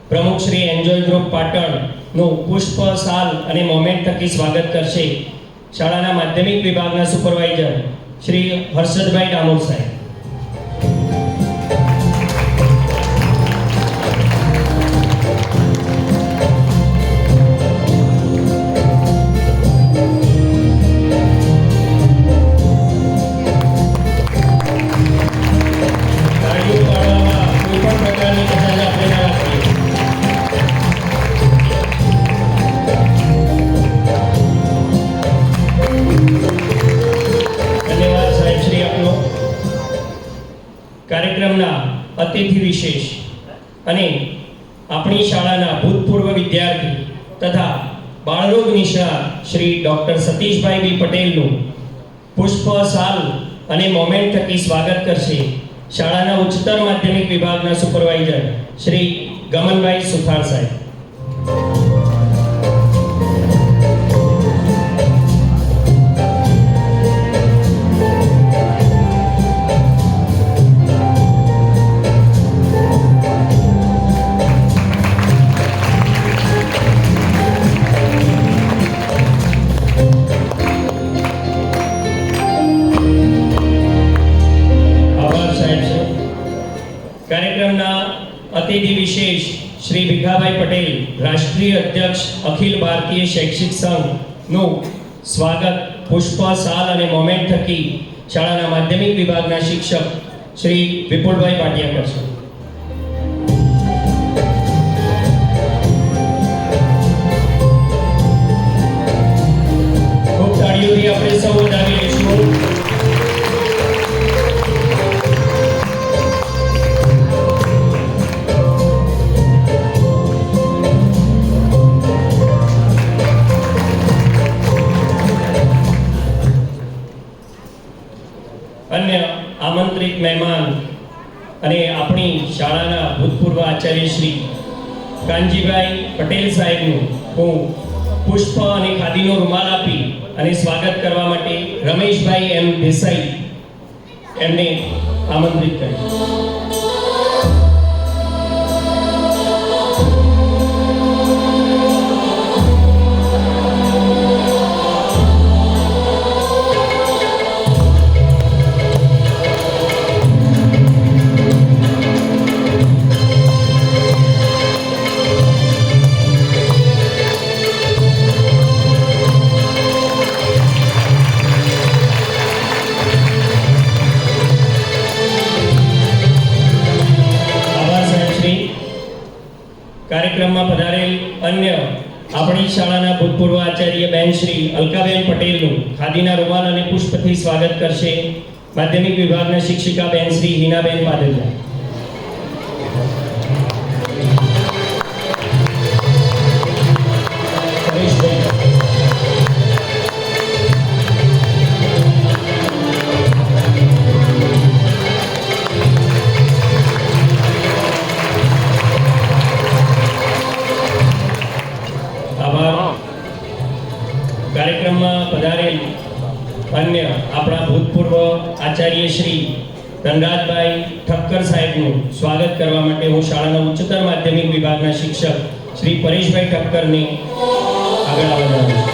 પ્રમુખ Shri enjoy group પાટણનું પુષ્પ શાલ અને મોમેન્ટ થકી સ્વાગત કરશે શાળાના માધ્યમિક વિભાગના સુપરવાઇઝર શ્રી હર્ષદભાઈ ડામોર સાહેબ. કાર્યક્રમના અતિથિ વિશેષ અને આપણી શાળાના ભૂતપૂર્વ વિદ્યાર્થી તથા બાળરોગ નિષ્ણાત શ્રી ડૉક્ટર સતીશભાઈ બી પટેલનું પુષ્પ શાલ અને મોમેન્ટ થકી સ્વાગત કરશે શાળાના ઉચ્ચતર માધ્યમિક વિભાગના સુપરવાઇઝર શ્રી ગમનભાઈ સુથાર સાહેબ. કાર્યક્રમના અતિથિ વિશેષ શ્રી ભીખાભાઈ પટેલ, રાષ્ટ્રીય અધ્યક્ષ અખિલ ભારતીય શૈક્ષિક સંઘનું સ્વાગત પુષ્પ શાલ અને મોમેન્ટ થકી શાળાના માધ્યમિક વિભાગના શિક્ષક શ્રી વિપુલભાઈ પાટિયા કરશે. ખૂબ તાળીઓથી આપણે સૌ વધાવી લઈશું. અન્ય આમંત્રિત મહેમાન અને આપણી શાળાના ભૂતપૂર્વ આચાર્ય શ્રી કાનજીભાઈ પટેલ સાહેબનું હું પુષ્પ અને ખાદીનો રૂમાલ આપી અને સ્વાગત કરવા માટે રમેશભાઈ એમ દેસાઈ એમને આમંત્રિત કર્યું. કાર્યક્રમમાં પધારેલ અન્ય આપણી શાળાના ભૂતપૂર્વ આચાર્ય બેન શ્રી અલકાબેન પટેલનું ખાદીના રૂમાલ અને પુષ્પથી સ્વાગત કરશે માધ્યમિક વિભાગના શિક્ષિકા બેન શ્રી હિનાબેન પાદરિયા. કાર્યક્રમમાં પધારેલ અન્ય આપણા ભૂતપૂર્વ આચાર્ય શ્રી ધનરાજભાઈ ઠક્કર સાહેબનું સ્વાગત કરવા માટે હું શાળાના ઉચ્ચતર માધ્યમિક વિભાગના શિક્ષક શ્રી પરેશભાઈ ઠક્કરને આગળ આવવાનું.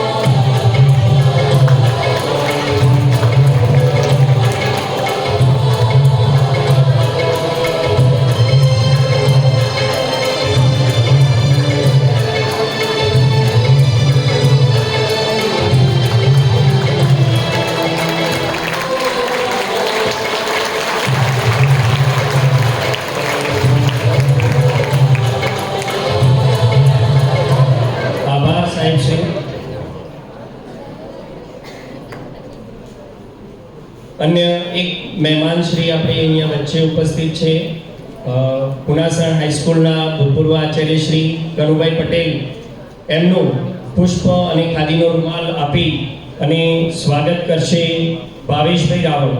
અન્ય એક મહેમાન શ્રી આપણે અહીંયા વચ્ચે ઉપસ્થિત છે પુનાસણ હાઈસ્કૂલના ભૂતપૂર્વ આચાર્ય શ્રી કનુભાઈ પટેલ એમનું પુષ્પ અને ખાદીનો રૂમાલ આપી અને સ્વાગત કરશે ભાવેશભાઈ રાવળ.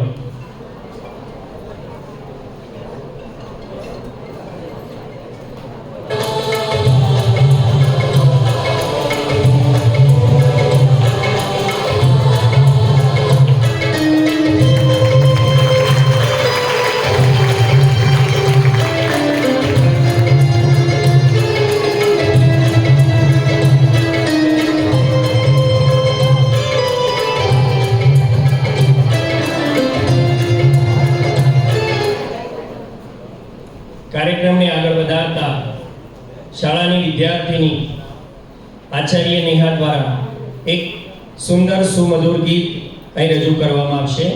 શાળાની વિદ્યાર્થીની આચાર્ય નેહા દ્વારા એક સુંદર સુમધુર ગીત અહીં રજૂ કરવામાં આવશે.